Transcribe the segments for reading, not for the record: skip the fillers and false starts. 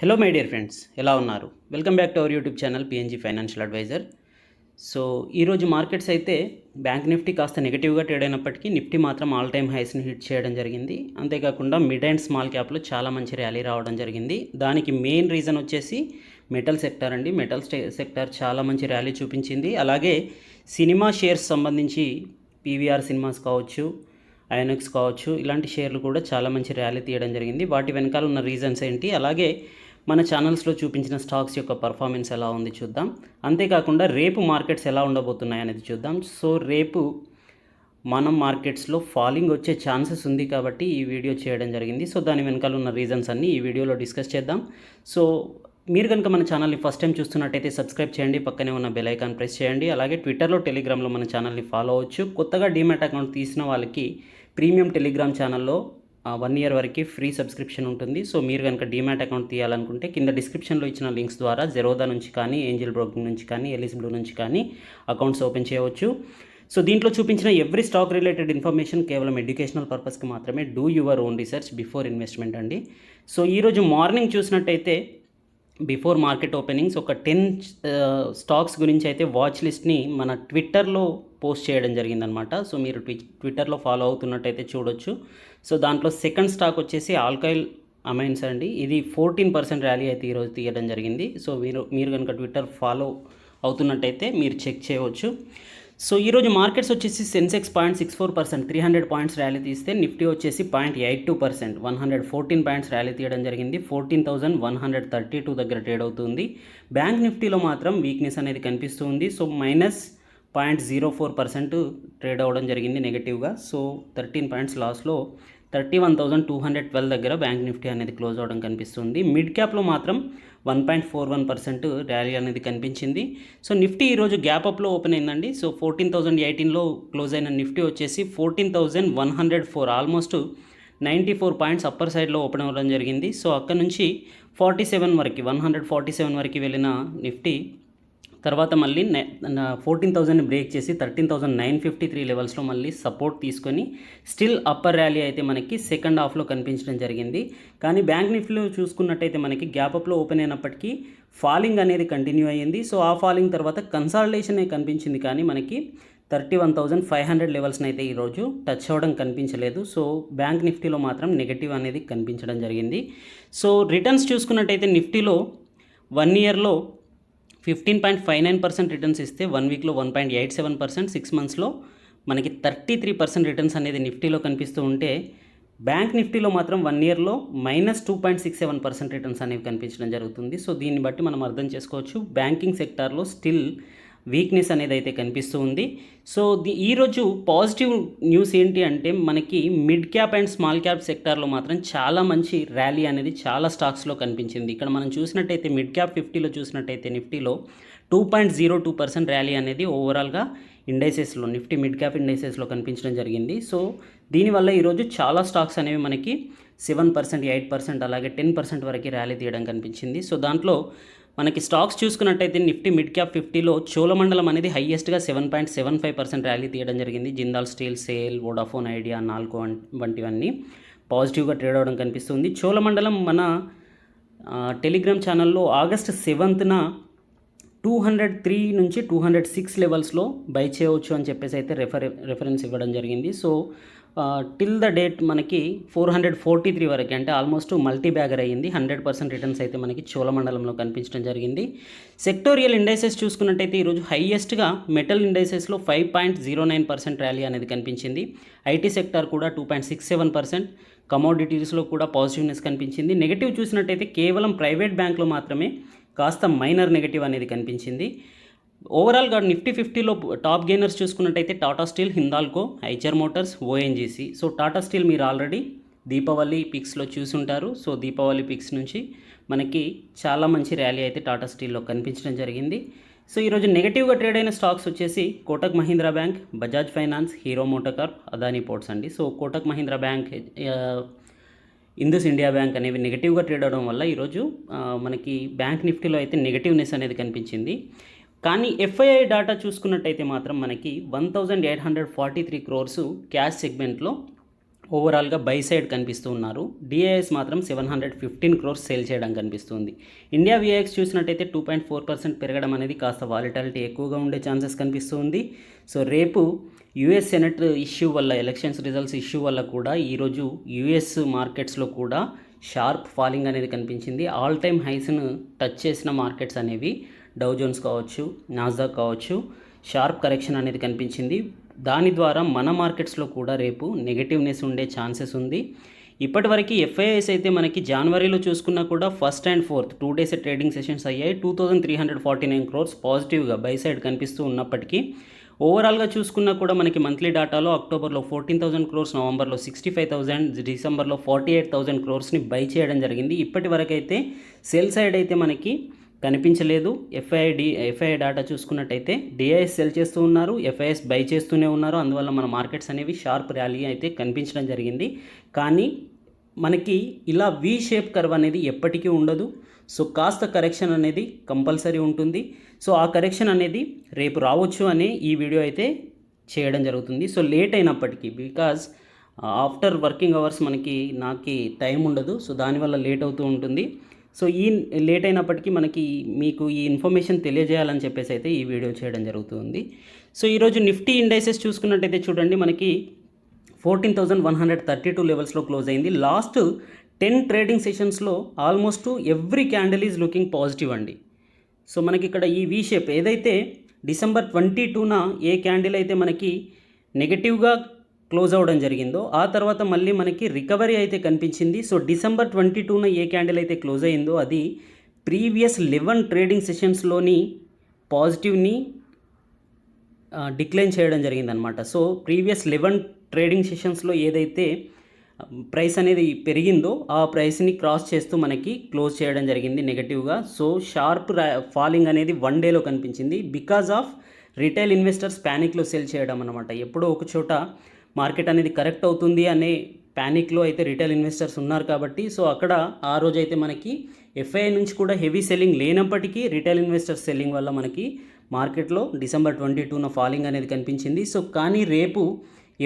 Hello my dear friends, ఎలా ఉన్నారు? Welcome back to our YouTube channel PNG financial advisor. So ఈరోజు markets అయితే bank Nifty కాస్త నెగిటివ్గా ట్రేడ్ అయినప్పటికీ నిఫ్టీ మాత్రం ఆల్ టైమ్ హైస్ని హిట్ చేయడం జరిగింది. అంతేకాకుండా మిడ్ అండ్ స్మాల్ క్యాప్లో చాలా మంచి ర్యాలీ రావడం జరిగింది. దానికి మెయిన్ రీజన్ వచ్చేసి మెటల్ సెక్టర్ అండి. మెటల్ సెక్టర్ చాలా మంచి ర్యాలీ చూపించింది. అలాగే సినిమా షేర్స్ సంబంధించి పీవీఆర్ సినిమాస్ కావచ్చు, ఐఎన్ఎక్స్ కావచ్చు, ఇలాంటి షేర్లు కూడా చాలా మంచి ర్యాలీ తీయడం జరిగింది. వాటి వెనకాల ఉన్న రీజన్స్ ఏంటి, అలాగే మన ఛానల్స్లో చూపించిన స్టాక్స్ యొక్క పర్ఫార్మెన్స్ ఎలా ఉంది చూద్దాం. అంతేకాకుండా రేపు మార్కెట్స్ ఎలా ఉండబోతున్నాయి అనేది చూద్దాం. సో రేపు మనం మార్కెట్స్లో ఫాలింగ్ వచ్చే ఛాన్సెస్ ఉంది కాబట్టి ఈ వీడియో చేయడం జరిగింది. సో దాని వెనకాల ఉన్న రీజన్స్ అన్నీ ఈ వీడియోలో డిస్కస్ చేద్దాం. సో మీరు కనుక మన ఛానల్ని ఫస్ట్ టైం చూస్తున్నట్టయితే సబ్స్క్రైబ్ చేయండి, పక్కనే ఉన్న బెల్ ఐకాన్ ప్రెస్ చేయండి. అలాగే ట్విట్టర్లో, టెలిగ్రామ్లో మన ఛానల్ని ఫాలో అవ్వచ్చు. కొత్తగా డీమ్యాట్ అకౌంట్ తీసిన వాళ్ళకి ప్రీమియం టెలిగ్రామ్ ఛానల్లో 1 year వరకు ఫ్రీ సబ్స్క్రిప్షన్ ఉంటుంది. సో మీరు కనుక డీమ్యాట్ అకౌంట్ తీయాలనుకుంటే కింద డిస్క్రిప్షన్లో ఇచ్చిన లింక్స్ ద్వారా జెరోదా నుంచి కానీ, ఏంజల్ బ్రోకింగ్ నుంచి కానీ, ఎలిస్ బ్లూ నుంచి కానీ అకౌంట్స్ ఓపెన్ చేయవచ్చు. సో దీంట్లో చూపించిన ఎవ్రీ స్టాక్ రిలేటెడ్ ఇన్ఫర్మేషన్ కేవలం ఎడ్యుకేషనల్ పర్పస్కి మాత్రమే. Do your own research before investment అండి. సో ఈరోజు మార్నింగ్ చూసినట్టయితే బిఫోర్ మార్కెట్ ఓపెనింగ్స్ ఒక 10 స్టాక్స్ గురించి అయితే వాచ్ లిస్ట్ని మన ట్విట్టర్లో పోస్ట్ చేయడం జరిగిందనమాట. సో మీరు ట్విట్టర్లో ఫాలో అవుతున్నట్టయితే చూడొచ్చు. సో దాంట్లో సెకండ్ స్టాక్ వచ్చేసి ఆల్కైల్ అమైన్స్ అండి. ఇది 14% ర్యాలీ అయితే ఈరోజు తీయడం జరిగింది. సో మీరు కనుక ట్విట్టర్ ఫాలో అవుతున్నట్టయితే మీరు చెక్ చేయవచ్చు. సో ఈరోజు మార్కెట్స్ వచ్చేసి సెన్సెక్స్ 0.64%, 300 పాయింట్స్ ర్యాలీ తీస్తే నిఫ్టీ వచ్చేసి 0.82%, 114 పాయింట్స్ ర్యాలీ తీయడం జరిగింది. 14,132 దగ్గర ట్రేడ్ అవుతుంది. బ్యాంక్ నిఫ్టీలో మాత్రం వీక్నెస్ అనేది కనిపిస్తుంది. సో -0.04% ట్రేడ్ అవ్వడం జరిగింది నెగటివ్గా. సో 13 పాయింట్స్ లాస్లో 31,212 దగ్గర బ్యాంక్ నిఫ్టీ అనేది క్లోజ్ అవ్వడం కనిపిస్తుంది. మిడ్ క్యాప్లో మాత్రం 1.41% ర్యాలీ అనేది కనిపించింది. సో నిఫ్టీ ఈరోజు గ్యాప్ అప్లో ఓపెన్ అయిందండి. సో 14,018లో క్లోజ్ అయిన నిఫ్టీ వచ్చేసి 14,104, ఆల్మోస్ట్ 94 పాయింట్స్ అప్పర్ సైడ్లో ఓపెన్ అవ్వడం జరిగింది. సో అక్కడ నుంచి 147 వరకు వెళ్ళిన నిఫ్టీ తర్వాత మళ్ళీ 14,000 బ్రేక్ చేసి 13,953 లెవెల్స్లో మళ్ళీ సపోర్ట్ తీసుకొని స్టిల్ అప్పర్ ర్యాలీ అయితే మనకి సెకండ్ హాఫ్లో కనిపించడం జరిగింది. కానీ బ్యాంక్ నిఫ్టీలో చూసుకున్నట్టయితే మనకి గ్యాప్ అప్లో ఓపెన్ అయినప్పటికీ ఫాలింగ్ అనేది కంటిన్యూ అయ్యింది. సో ఆ ఫాలింగ్ తర్వాత కన్సాలిడేషన్ కనిపించింది, కానీ మనకి 31,500 లెవెల్స్ని అయితే ఈరోజు టచ్ అవ్వడం కనిపించలేదు. సో బ్యాంక్ నిఫ్టీలో మాత్రం నెగటివ్ అనేది కనిపించడం జరిగింది. సో రిటర్న్స్ చూసుకున్నట్టయితే నిఫ్టీలో 1 yearలో 15.59% రిటర్న్స్ ఇస్తే 1 weekలో 1.87%, 6 monthsలో మనకి 33% రిటర్న్స్ అనేది నిఫ్టీలో కనిపిస్తూ ఉంటే బ్యాంక్ నిఫ్టీలో మాత్రం 1 yearలో -2.67% రిటర్న్స్ అనేవి కనిపించడం జరుగుతుంది. సో దీన్ని బట్టి మనం అర్థం చేసుకోవచ్చు బ్యాంకింగ్ సెక్టార్లో స్టిల్ వీక్నెస్ అనేది అయితే కనిపిస్తూ ఉంది. సో ఈరోజు పాజిటివ్ న్యూస్ ఏంటి అంటే మనకి mid cap and small cap సెక్టార్లో మాత్రం చాలా మంచి ర్యాలీ అనేది చాలా స్టాక్స్లో కనిపించింది. ఇక్కడ మనం చూసినట్టయితే మిడ్ క్యాప్ 50లో చూసినట్టయితే నిఫ్టీలో 2.02% ర్యాలీ అనేది ఓవరాల్గా ఇండైసెస్లో, నిఫ్టీ మిడ్ క్యాప్ ఇండైసెస్లో కనిపించడం జరిగింది. సో దీనివల్ల ఈరోజు చాలా స్టాక్స్ అనేవి మనకి 7%, 8%, అలాగే 10% వరకు ర్యాలీ తీయడం కనిపించింది. సో దాంట్లో మనకి స్టాక్స్ చూసుకున్నట్టయితే నిఫ్టీ మిడ్ క్యాప్ 50లో చోళమండలం అనేది హైయెస్ట్గా 7.75% ర్యాలీ తీయడం జరిగింది. Jindal steel, SAIL, Vodafone Idea, NALCO వంటివన్నీ పాజిటివ్గా ట్రేడ్ అవ్వడం కనిపిస్తుంది. చోళమండలం మన టెలిగ్రామ్ ఛానల్లో August 7th 203 నుంచి 206 లెవెల్స్లో బై చేయవచ్చు అని చెప్పేసి అయితే రెఫరెన్స్ ఇవ్వడం జరిగింది. సో టిల్ ద డేట్ మనకి 443 వరకు, అంటే ఆల్మోస్ట్ మల్టీ బ్యాగర్ అయ్యింది. 100% రిటర్న్స్ అయితే మనకి చోళమండలంలో కనిపించడం జరిగింది. సెక్టోరియల్ ఇండైసెస్ చూసుకున్నట్టయితే ఈరోజు హైయెస్ట్గా మెటల్ ఇండైసెస్లో 5.09% ర్యాలీ అనేది కనిపించింది. ఐటీ సెక్టార్ కూడా 2.67%, కమోడిటీస్లో కూడా పాజిటివ్నెస్ కనిపించింది. నెగిటివ్ చూసినట్టయితే కేవలం ప్రైవేట్ బ్యాంక్లో మాత్రమే కాస్త మైనర్ నెగిటివ్ అనేది కనిపించింది. ఓవరాల్గా నిఫ్టీ 50లో టాప్ గెయినర్స్ చూసుకున్నట్టయితే Tata steel, Hindalco, Eicher Motors, ONGC. So Tata steel మీరు ఆల్రెడీ దీపావళి పిక్స్లో చూసుంటారు. సో దీపావళి పిక్స్ నుంచి మనకి చాలా మంచి ర్యాలీ అయితే టాటా స్టీల్లో కనిపించడం జరిగింది. సో ఈరోజు నెగిటివ్గా ట్రేడ్ అయిన స్టాక్స్ వచ్చేసి Kotak Mahindra bank, Bajaj finance, Hero MotoCorp, Adani ports అండి. So Kotak Mahindra bank, IndusInd bank అనేవి నెగిటివ్గా ట్రేడ్ అవడం వల్ల ఈరోజు మనకి బ్యాంక్ నిఫ్టీలో అయితే నెగిటివ్నెస్ అనేది కనిపించింది. కానీ ఎఫ్ఐఐ డాటా చూసుకున్నట్టయితే మాత్రం మనకి 1,843 crores క్యాష్ సెగ్మెంట్లో ఓవరాల్గా బై సైడ్ కనిపిస్తూ ఉన్నారు. డిఐఎస్ మాత్రం 715 క్రోర్స్ సేల్ చేయడం కనిపిస్తుంది. ఇండియా విఐఎక్స్ చూసినట్టయితే 2.4% పెరగడం అనేది కాస్త వాలిటాలిటీ ఎక్కువగా ఉండే ఛాన్సెస్ కనిపిస్తుంది. సో రేపు యుఎస్ సెనెట్ ఇష్యూ వల్ల, ఎలక్షన్స్ రిజల్ట్స్ ఇష్యూ వల్ల కూడా ఈరోజు యుఎస్ మార్కెట్స్లో కూడా షార్ప్ ఫాలింగ్ అనేది కనిపించింది. ఆల్ టైమ్ హైస్ను టచ్ చేసిన మార్కెట్స్ అనేవి డౌ జోన్స్ కావచ్చు, నాస్డాక్ కావచ్చు, షార్ప్ కరెక్షన్ అనేది కనిపించింది. దాని ద్వారా మన మార్కెట్స్లో కూడా రేపు నెగటివ్నెస్ ఉండే ఛాన్సెస్ ఉంది. ఇప్పటివరకు ఎఫ్ఐఐస్ అయితే మనకి జనవరిలో చూసుకున్నా కూడా first and fourth 2 days trading sessions అయ్యాయి. 2349 క్రోర్స్ పాజిటివ్గా బై సైడ్ కనిపిస్తూ ఉన్నప్పటికీ ఓవరాల్గా చూసుకున్నా కూడా మనకి మంత్లీ డాటాలో అక్టోబర్లో 14,000 క్రోర్స్, నవంబర్లో 65,000, డిసెంబర్లో 48,000 క్రోర్స్ని బై చేయడం జరిగింది. ఇప్పటి వరకు అయితే సెల్ సైడ్ అయితే మనకి కనిపించలేదు. ఎఫ్ఐఐ డాటా చూసుకున్నట్టయితే డిఐఎస్ సెల్ చేస్తూ ఉన్నారు, ఎఫ్ఐఎస్ బై చేస్తూనే ఉన్నారు. అందువల్ల మన మార్కెట్స్ అనేవి షార్ప్ ర్యాలీ అయితే కనిపించడం జరిగింది. కానీ మనకి ఇలా వి షేప్ కర్వ్ అనేది ఎప్పటికీ ఉండదు. సో కాస్త కరెక్షన్ అనేది కంపల్సరీ ఉంటుంది. సో ఆ కరెక్షన్ అనేది రేపు రావచ్చు అని ఈ వీడియో అయితే చేయడం జరుగుతుంది. సో లేట్ అయినప్పటికీ, బికాజ్ ఆఫ్టర్ వర్కింగ్ అవర్స్ నాకు టైం ఉండదు. సో దానివల్ల లేట్ అవుతూ ఉంటుంది. సో ఈ లేట్ అయినప్పటికీ మీకు ఈ ఇన్ఫర్మేషన్ తెలియజేయాలని చెప్పేసి అయితే ఈ వీడియో చేయడం జరుగుతుంది. సో ఈరోజు నిఫ్టీ ఇండైసెస్ చూసుకున్నట్టయితే చూడండి, మనకి 14,132 లెవెల్స్లో క్లోజ్ అయింది. లాస్ట్ 10 ట్రేడింగ్ సెషన్స్లో almost every candle is looking positive అండి. సో మనకి ఇక్కడ ఈ వి షేప్ ఏదైతే డిసెంబర్ 22న ఏ క్యాండిల్ అయితే మనకి నెగటివ్గా క్లోజ్ అవ్వడం జరిగిందో ఆ తర్వాత మళ్ళీ మనకి రికవరీ అయితే కనిపించింది. సో డిసెంబర్ 22న ఏ క్యాండిల్ అయితే క్లోజ్ అయిందో అది ప్రీవియస్ 11 ట్రేడింగ్ సెషన్స్లోని పాజిటివ్ని డిక్లైన్ చేయడం జరిగిందనమాట. సో ప్రీవియస్ 11 ట్రేడింగ్ సెషన్స్లో ఏదైతే ప్రైస్ అనేది పెరిగిందో ఆ ప్రైస్ని క్రాస్ చేస్తూ మనకి క్లోజ్ చేయడం జరిగింది నెగటివ్గా. సో షార్ప్ ఫాలింగ్ అనేది 1 డేలో కనిపించింది బికాజ్ ఆఫ్ రిటైల్ ఇన్వెస్టర్స్ ప్యానిక్లో సెల్ చేయడం అనమాట. ఎప్పుడో ఒక చోట మార్కెట్ అనేది కరెక్ట్ అవుతుంది అనే ప్యానిక్లో అయితే రిటైల్ ఇన్వెస్టర్స్ ఉన్నారు కాబట్టి, సో అక్కడ ఆ రోజు అయితే మనకి ఎఫ్ఐఐ నుంచి కూడా హెవీ సెల్లింగ్ లేనప్పటికీ రిటైల్ ఇన్వెస్టర్స్ సెల్లింగ్ వల్ల మనకి మార్కెట్లో డిసెంబర్ 22న ఫాలింగ్ అనేది కనిపించింది. సో కానీ రేపు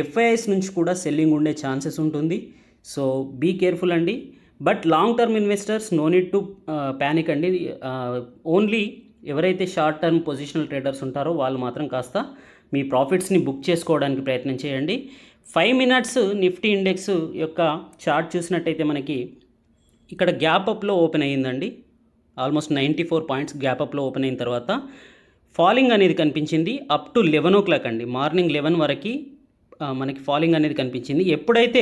ఎఫ్ఐఐస్ నుంచి కూడా సెల్లింగ్ ఉండే ఛాన్సెస్ ఉంటుంది. సో బీ కేర్ఫుల్ అండి. But long term investors no need to panic అండి. ఓన్లీ ఎవరైతే షార్ట్ టర్మ్ పొజిషనల్ ట్రేడర్స్ ఉంటారో వాళ్ళు మాత్రం కాస్త మీ ప్రాఫిట్స్ని బుక్ చేసుకోవడానికి ప్రయత్నం చేయండి. 5 మినిట్స్ నిఫ్టీ ఇండెక్స్ యొక్క చార్ట్ చూసినట్టయితే మనకి ఇక్కడ గ్యాప్ అప్లో ఓపెన్ అయ్యిందండి. ఆల్మోస్ట్ 94 పాయింట్స్ గ్యాప్ అప్లో ఓపెన్ అయిన తర్వాత ఫాలింగ్ అనేది కనిపించింది అప్ టు 11 o'clock అండి. మార్నింగ్ 11 వరకు మనకి ఫాలింగ్ అనేది కనిపించింది. ఎప్పుడైతే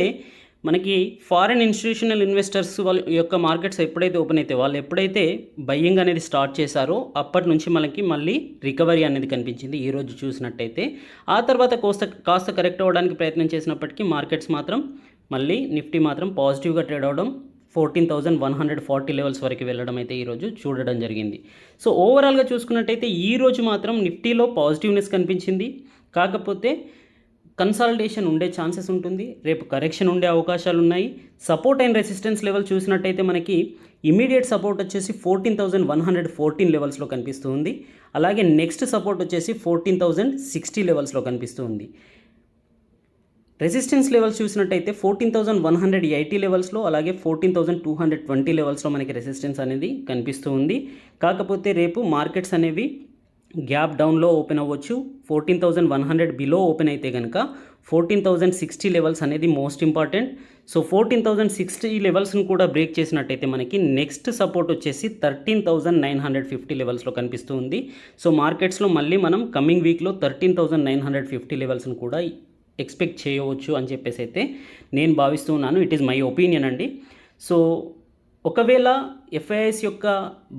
మనకి ఫారిన్ ఇన్స్టిట్యూషనల్ ఇన్వెస్టర్స్ వాళ్ళ యొక్క మార్కెట్స్ ఎప్పుడైతే ఓపెన్ అయితే వాళ్ళు ఎప్పుడైతే బయ్యింగ్ అనేది స్టార్ట్ చేశారో అప్పటి నుంచి మనకి మళ్ళీ రికవరీ అనేది కనిపించింది ఈరోజు చూసినట్టయితే. ఆ తర్వాత కాస్త కరెక్ట్ అవ్వడానికి ప్రయత్నం చేసినప్పటికీ మార్కెట్స్ మాత్రం మళ్ళీ నిఫ్టీ మాత్రం పాజిటివ్గా ట్రేడ్ అవ్వడం 14,140 లెవెల్స్ వరకు వెళ్ళడం అయితే ఈరోజు చూడడం జరిగింది. సో ఓవరాల్గా చూసుకున్నట్టయితే ఈరోజు మాత్రం నిఫ్టీలో పాజిటివ్నెస్ కనిపించింది. కాకపోతే కన్సాలిడేషన్ ఉండే ఛాన్సెస్ ఉంటుంది. రేపు కరెక్షన్ ఉండే అవకాశాలు ఉన్నాయి. సపోర్ట్ అండ్ రెసిస్టెన్స్ లెవెల్ చూసినట్టయితే మనకి ఇమీడియట్ సపోర్ట్ వచ్చేసి 14,114 లెవెల్స్లో కనిపిస్తుంది. అలాగే నెక్స్ట్ సపోర్ట్ వచ్చేసి 14,060 లెవెల్స్లో కనిపిస్తుంది. రెసిస్టెన్స్ లెవెల్స్ చూసినట్టయితే 14,180 లెవెల్స్లో, అలాగే 14,220 లెవెల్స్లో మనకి రెసిస్టెన్స్ అనేది కనిపిస్తూ ఉంది. కాకపోతే రేపు మార్కెట్స్ అనేవి గ్యాప్ డౌన్లో ఓపెన్ అవ్వచ్చు. 14,100 బిలో ఓపెన్ అయితే కనుక 14,060 లెవెల్స్ అనేది మోస్ట్ ఇంపార్టెంట్. సో 14,060 లెవెల్స్ను కూడా బ్రేక్ చేసినట్టయితే మనకి నెక్స్ట్ సపోర్ట్ వచ్చేసి 13,950 లెవెల్స్లో కనిపిస్తూ ఉంది. సో మార్కెట్స్లో మళ్ళీ మనం కమింగ్ వీక్లో 13,950 లెవెల్స్ను కూడా ఎక్స్పెక్ట్ చేయవచ్చు అని చెప్పేసి అయితే నేను భావిస్తూ ఉన్నాను. ఇట్ ఈస్ మై ఒపీనియన్ అండి. సో ఒకవేళ ఎఫ్ఐఐస్ యొక్క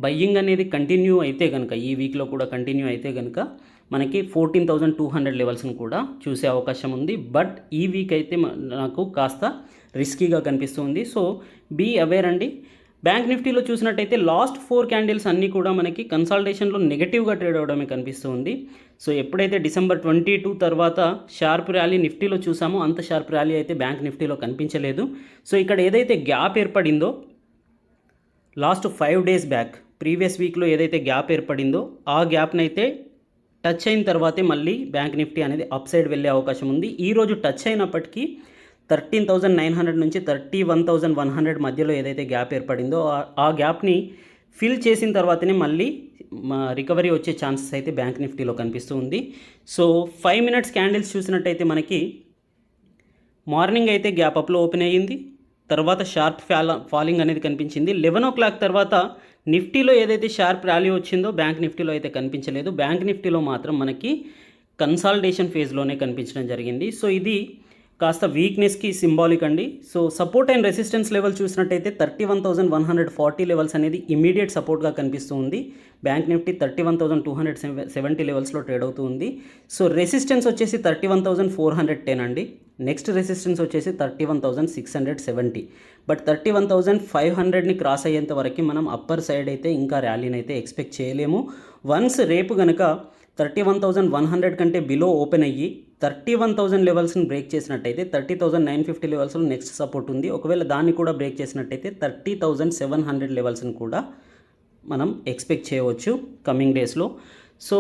బయ్యింగ్ అనేది కంటిన్యూ అయితే కనుక ఈ వీక్లో కూడా కంటిన్యూ అయితే కనుక మనకి 14,200 లెవెల్స్ను కూడా చూసే అవకాశం ఉంది. బట్ ఈ వీక్ అయితే నాకు కాస్త రిస్కీగా కనిపిస్తుంది. సో బీ అవేర్ అండి. బ్యాంక్ నిఫ్టీలో చూసినట్టయితే లాస్ట్ 4 క్యాండిల్స్ అన్నీ కూడా మనకి కన్సాలిడేషన్లో నెగటివ్గా ట్రేడ్ అవడమే కనిపిస్తుంది. సో ఎప్పుడైతే డిసెంబర్ 22 తర్వాత షార్ప్ ర్యాలీ నిఫ్టీలో చూసామో అంత షార్ప్ ర్యాలీ అయితే బ్యాంక్ నిఫ్టీలో కనిపించలేదు. సో ఇక్కడ ఏదైతే గ్యాప్ ఏర్పడిందో లాస్ట్ 5 days బ్యాక్ ప్రీవియస్ వీక్లో ఏదైతే గ్యాప్ ఏర్పడిందో ఆ గ్యాప్నైతే టచ్ అయిన తర్వాతే మళ్ళీ బ్యాంక్ నిఫ్టీ అనేది అప్ సైడ్ వెళ్ళే అవకాశం ఉంది. ఈరోజు టచ్ అయినప్పటికీ 13,900 నుంచి 31,100 మధ్యలో ఏదైతే గ్యాప్ ఏర్పడిందో ఆ గ్యాప్ని ఫిల్ చేసిన తర్వాతనే మళ్ళీ రికవరీ వచ్చే ఛాన్సెస్ అయితే బ్యాంక్ నిఫ్టీలో కనిపిస్తూ ఉంది. సో 5 మినిట్స్ క్యాండిల్స్ చూసినట్టయితే మనకి మార్నింగ్ అయితే గ్యాప్ అప్లో ఓపెన్ అయ్యింది, తర్వాత షార్ప్ ఫాలింగ్ అనేది కనిపించింది. 11 o'clock తర్వాత నిఫ్టీలో ఏదైతే షార్ప్ ర్యాలీ వచ్చిందో బ్యాంక్ నిఫ్టీలో అయితే కనిపించలేదు. బ్యాంక్ నిఫ్టీలో మాత్రం మనకి కన్సాలిడేషన్ ఫేజ్లోనే కనిపించడం జరిగింది. సో ఇది కాస్త వీక్నెస్కి సింబాలిక్ అండి. So support and resistance level చూసినట్టయితే 31,140 లెవెల్స్ అనేది ఇమీడియట్ సపోర్ట్గా కనిపిస్తూ ఉంది. బ్యాంక్ నిఫ్టీ 31,270 లెవెల్స్లో ట్రేడ్ అవుతూ ఉంది. సో రెసిస్టెన్స్ వచ్చేసి 31,410 అండి. నెక్స్ట్ రెసిస్టెన్స్ వచ్చేసి 31,670. బట్ 31,500ని క్రాస్ అయ్యేంత వరకు మనం అప్పర్ సైడ్ అయితే ఇంకా ర్యాలీని అయితే ఎక్స్పెక్ట్ చేయలేము. వన్స్ రేపు కనుక 31,100 కంటే బిలో ఓపెన్ అయ్యి 31,000 లెవెల్స్ని బ్రేక్ చేసినట్టయితే 30,950 లెవెల్స్లో నెక్స్ట్ సపోర్ట్ ఉంది. ఒకవేళ దాన్ని కూడా బ్రేక్ చేసినట్టయితే 30,700 లెవెల్స్ని కూడా మనం ఎక్స్పెక్ట్ చేయవచ్చు కమింగ్ డేస్లో. సో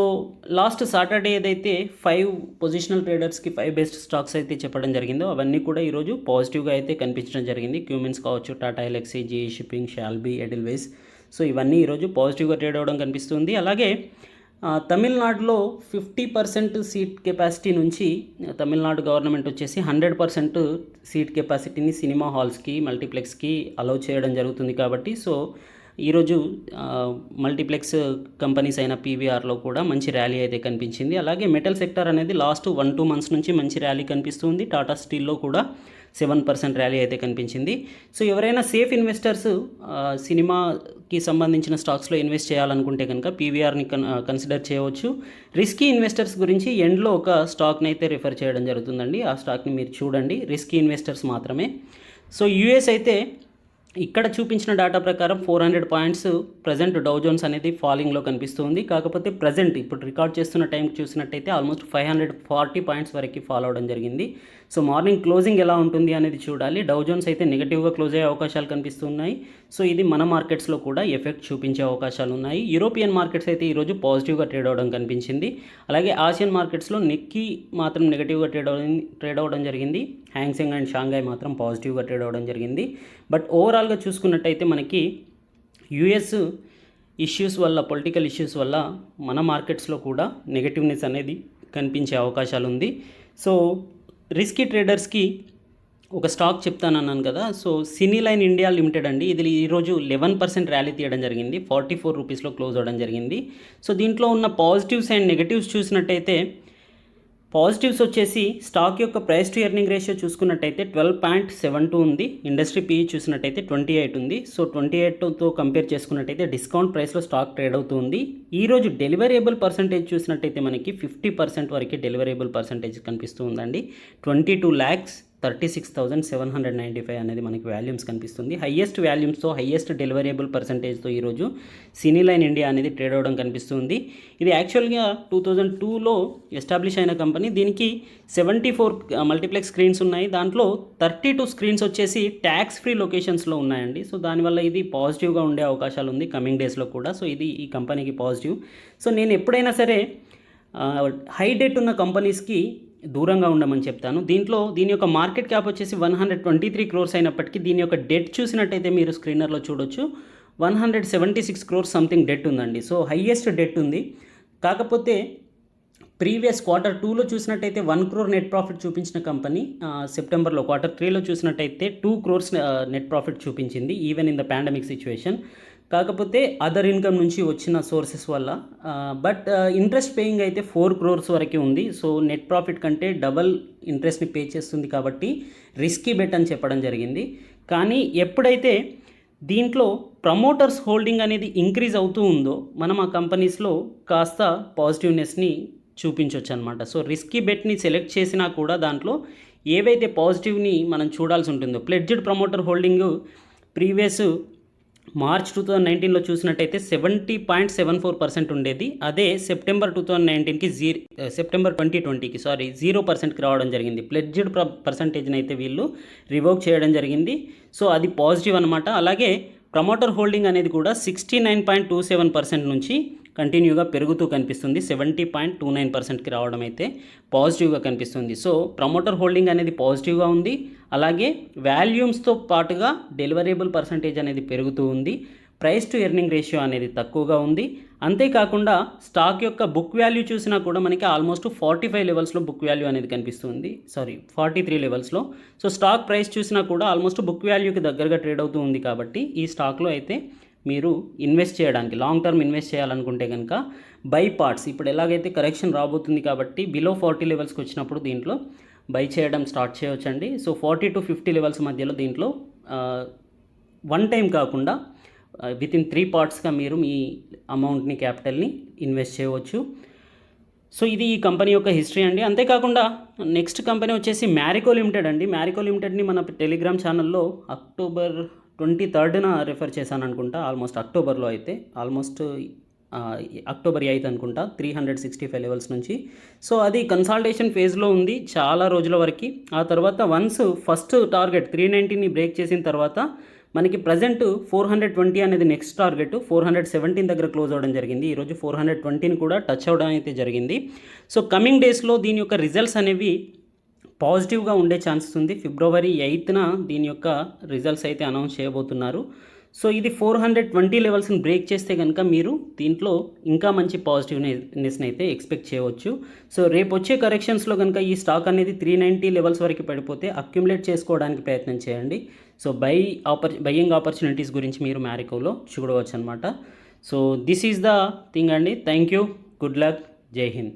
లాస్ట్ సాటర్డే ఏదైతే 5 పొజిషనల్ ట్రేడర్స్కి 5 బెస్ట్ స్టాక్స్ అయితే చెప్పడం జరిగిందో అవన్నీ కూడా ఈరోజు పాజిటివ్గా అయితే కనిపించడం జరిగింది. క్యూమిన్స్ కావచ్చు, Tata LXI, GE shipping, Shalby, Edelweiss. So ఇవన్నీ ఈరోజు పాజిటివ్గా ట్రేడ్ అవ్వడం కనిపిస్తుంది. అలాగే తమిళనాడులో 50% సీట్ కెపాసిటీ నుంచి తమిళనాడు గవర్నమెంట్ వచ్చేసి 100% సీట్ కెపాసిటీని సినిమా హాల్స్కి, మల్టీప్లెక్స్కి అలౌ చేయడం జరుగుతుంది. కాబట్టి సో ఈరోజు మల్టీప్లెక్స్ కంపెనీస్ అయిన పీవీఆర్లో కూడా మంచి ర్యాలీ అయితే కనిపించింది. అలాగే మెటల్ సెక్టర్ అనేది లాస్ట్ 1-2 మంత్స్ నుంచి మంచి ర్యాలీ కనిపిస్తుంది. టాటా స్టీల్లో కూడా 7% ర్యాలీ అయితే కనిపించింది. సో ఎవరైనా సేఫ్ ఇన్వెస్టర్స్ సినిమాకి సంబంధించిన స్టాక్స్లో ఇన్వెస్ట్ చేయాలనుకుంటే కనుక పీవీఆర్ని కన్సిడర్ చేయవచ్చు. రిస్కీ ఇన్వెస్టర్స్ గురించి ఎండ్లో ఒక స్టాక్ని అయితే రిఫర్ చేయడం జరుగుతుందండి. ఆ స్టాక్ని మీరు చూడండి, రిస్కీ ఇన్వెస్టర్స్ మాత్రమే. సో యూఎస్ అయితే ఇక్కడ చూపించిన డేటా ప్రకారం 400 పాయింట్స్ ప్రజెంట్ డౌ జోన్స్ అనేది ఫాలింగ్లో కనిపిస్తుంది. కాకపోతే ప్రజెంట్ ఇప్పుడు రికార్డ్ చేస్తున్న టైంకి చూసినట్టయితే ఆల్మోస్ట్ 540 పాయింట్స్ వరకు ఫాలో అవడం జరిగింది. సో మార్నింగ్ క్లోజింగ్ ఎలా ఉంటుంది అనేది చూడాలి. డౌ జోన్స్ అయితే నెగిటివ్గా క్లోజ్ అయ్యే అవకాశాలు కనిపిస్తున్నాయి. సో ఇది మన మార్కెట్స్లో కూడా ఎఫెక్ట్ చూపించే అవకాశాలు ఉన్నాయి. యూరోపియన్ మార్కెట్స్ అయితే ఈరోజు పాజిటివ్గా ట్రేడ్ అవ్వడం కనిపించింది. అలాగే ఆసియన్ మార్కెట్స్లో నిక్కీ మాత్రం నెగిటివ్గా ట్రేడ్ అవ్వడం జరిగింది. హ్యాంగ్సెంగ్ అండ్ షాంఘై మాత్రం పాజిటివ్గా ట్రేడ్ అవ్వడం జరిగింది. బట్ ఓవరాల్గా చూసుకున్నట్టయితే మనకి యుఎస్ ఇష్యూస్ వల్ల, పొలిటికల్ ఇష్యూస్ వల్ల మన మార్కెట్స్లో కూడా నెగటివ్నెస్ అనేది కనిపించే అవకాశాలు ఉంది. సో రిస్కీ ట్రేడర్స్కి ఒక స్టాక్ చెప్తానన్నాను కదా. సో సినీలైన్ ఇండియా లిమిటెడ్ అండి. ఇది ఈరోజు 11% ర్యాలీ తీయడం జరిగింది. 44 రూపీస్లో క్లోజ్ అవ్వడం జరిగింది. సో దీంట్లో ఉన్న పాజిటివ్స్ అండ్ నెగటివ్స్ చూసినట్టయితే పాజిటివ్స్ వచ్చేసి స్టాక్ యొక్క ప్రైస్ టు ఎర్నింగ్ రేషియో చూసుకున్నట్టయితే 12.72 ఉంది. ఇండస్ట్రీ పీఈ చూసినట్టయితే 28 ఉంది. సో 28తో కంపేర్ చేసుకున్నట్టయితే డిస్కౌంట్ ప్రైస్లో స్టాక్ ట్రేడ్ అవుతుంది. ఈరోజు డెలివరేబుల్ పర్సంటేజ్ చూసినట్టయితే మనకి 50% వరకు డెలివరేబుల్ పర్సంటేజ్ కనిపిస్తూ ఉందండి. 22,36,795 అనేది మనకి వాల్యూమ్స్ కనిపిస్తుంది. హయ్యెస్ట్ వాల్యూమ్స్తో, హయ్యెస్ట్ డెలివరేబుల్ పర్సంటేజ్తో ఈరోజు సినీలైన్ ఇండియా అనేది ట్రేడ్ అవ్వడం కనిపిస్తుంది. ఇది యాక్చువల్గా 2002లో ఎస్టాబ్లిష్ అయిన కంపెనీ. దీనికి 74 మల్టీప్లెక్స్ స్క్రీన్స్ ఉన్నాయి. దాంట్లో 32 స్క్రీన్స్ వచ్చేసి ట్యాక్స్ ఫ్రీ లొకేషన్స్లో ఉన్నాయండి. సో దానివల్ల ఇది పాజిటివ్గా ఉండే అవకాశాలు ఉంది కమింగ్ డేస్లో కూడా. సో ఇది ఈ కంపెనీకి పాజిటివ్. సో నేను ఎప్పుడైనా సరే హై డెట్ ఉన్న కంపెనీస్కి దూరంగా ఉండమని చెప్తాను. దీని యొక్క మార్కెట్ క్యాప్ వచ్చేసి 123 crores అయినప్పటికీ దీని యొక్క డెట్ చూసినట్టయితే మీరు స్క్రీనర్లో చూడొచ్చు, 176 crores సంథింగ్ డెట్ ఉందండి. సో హయ్యెస్ట్ డెట్ ఉంది. కాకపోతే ప్రీవియస్ Q2లో చూసినట్టయితే 1 crore నెట్ ప్రాఫిట్ చూపించిన కంపెనీ సెప్టెంబర్లో Q3లో చూసినట్టయితే 2 crores నెట్ ప్రాఫిట్ చూపించింది, even in the pandemic situation. కాకపోతే అదర్ ఇన్కమ్ నుంచి వచ్చిన సోర్సెస్ వల్ల బట్ ఇంట్రెస్ట్ పేయింగ్ అయితే 4 crores వరకే ఉంది. సో నెట్ ప్రాఫిట్ కంటే డబల్ ఇంట్రెస్ట్ని పే చేస్తుంది కాబట్టి రిస్కీ బెట్ అని చెప్పడం జరిగింది. కానీ ఎప్పుడైతే దీంట్లో ప్రమోటర్స్ హోల్డింగ్ అనేది ఇంక్రీజ్ అవుతూ ఉందో మనం ఆ కంపెనీస్లో కాస్త పాజిటివ్నెస్ని చూపించవచ్చు అనమాట. సో రిస్కీ బెట్ని సెలెక్ట్ చేసినా కూడా దాంట్లో ఏవైతే పాజిటివ్ని మనం చూడాల్సి ఉంటుందో, pledged promoter holding previous March 2019లో చూసినట్టయితే 70.74% ఉండేది. అదే సెప్టెంబర్ 2020కి సెప్టెంబర్ 2020కి 0%కి రావడం జరిగింది. ప్లెడ్జ్డ్ పర్సంటేజ్ని అయితే వీళ్ళు రివోక్ చేయడం జరిగింది. సో అది పాజిటివ్ అనమాట. అలాగే ప్రమోటర్ హోల్డింగ్ అనేది కూడా 69.27% నుంచి కంటిన్యూగా పెరుగుతూ కనిపిస్తుంది. 70.29%కి రావడం అయితే పాజిటివ్గా కనిపిస్తుంది. సో ప్రమోటర్ హోల్డింగ్ అనేది పాజిటివ్గా ఉంది. అలాగే వాల్యూమ్స్తో పాటుగా డెలివరేబుల్ పర్సంటేజ్ అనేది పెరుగుతూ ఉంది. ప్రైస్ టు ఎర్నింగ్ రేషియో అనేది తక్కువగా ఉంది. అంతేకాకుండా స్టాక్ యొక్క బుక్ వాల్యూ చూసినా కూడా మనకి ఆల్మోస్ట్ 45 లెవెల్స్లో బుక్ వాల్యూ అనేది కనిపిస్తుంది. 43 లెవెల్స్లో. సో స్టాక్ ప్రైస్ చూసినా కూడా ఆల్మోస్ట్ బుక్ వాల్యూకి దగ్గరగా ట్రేడ్ అవుతూ ఉంది. కాబట్టి ఈ స్టాక్లో అయితే మీరు ఇన్వెస్ట్ చేయడానికి లాంగ్ టర్మ్ ఇన్వెస్ట్ చేయాలనుకుంటే కనుక బై పార్ట్స్, ఇప్పుడు ఎలాగైతే కరెక్షన్ రాబోతుంది కాబట్టి బిలో 40 లెవెల్స్కి వచ్చినప్పుడు దీంట్లో బై చేయడం స్టార్ట్ చేయవచ్చండి. సో 40 to 50 లెవెల్స్ మధ్యలో దీంట్లో వన్ టైం కాకుండా వితిన్ 3 పార్ట్స్గా మీరు మీ అమౌంట్ని, క్యాపిటల్ని ఇన్వెస్ట్ చేయవచ్చు. సో ఇది ఈ కంపెనీ యొక్క హిస్టరీ అండి. అంతేకాకుండా నెక్స్ట్ కంపెనీ వచ్చేసి మ్యారికో లిమిటెడ్ అండి. మ్యారికో లిమిటెడ్ని మన టెలిగ్రామ్ ఛానల్లో అక్టోబర్ 23rd రెఫర్ చేశాను అనుకుంటా. ఆల్మోస్ట్ అక్టోబర్లో అయితే అక్టోబర్ 8 అనుకుంటా 365 లెవెల్స్ నుంచి. సో అది కన్సాలిడేషన్ ఫేజ్లో ఉంది చాలా రోజుల వరకు. ఆ తర్వాత వన్స్ ఫస్ట్ టార్గెట్ 390ని బ్రేక్ చేసిన తర్వాత మనకి ప్రజెంట్ 420 అనేది నెక్స్ట్ టార్గెట్. 417 దగ్గర క్లోజ్ అవ్వడం జరిగింది. ఈరోజు 420ని కూడా టచ్ అవ్వడం అయితే జరిగింది. సో కమింగ్ డేస్లో దీని యొక్క రిజల్ట్స్ అనేవి పాజిటివ్గా ఉండే ఛాన్సెస్ ఉంది. February 8న దీని యొక్క రిజల్ట్స్ అయితే అనౌన్స్ చేయబోతున్నారు. సో ఇది 420 లెవెల్స్ని బ్రేక్ చేస్తే కనుక మీరు దీంట్లో ఇంకా మంచి పాజిటివ్నెస్ని అయితే ఎక్స్పెక్ట్ చేయవచ్చు. సో రేపు వచ్చే కరెక్షన్స్లో కనుక ఈ స్టాక్ అనేది 390 లెవెల్స్ వరకు పడిపోతే అక్యుములేట్ చేసుకోవడానికి ప్రయత్నం చేయండి. సో బయింగ్ ఆపర్చునిటీస్ గురించి మీరు మ్యారికోలో చూడవచ్చు అనమాట. So this is the thing అండి. థ్యాంక్ యూ, గుడ్ లక్, జై హింద్.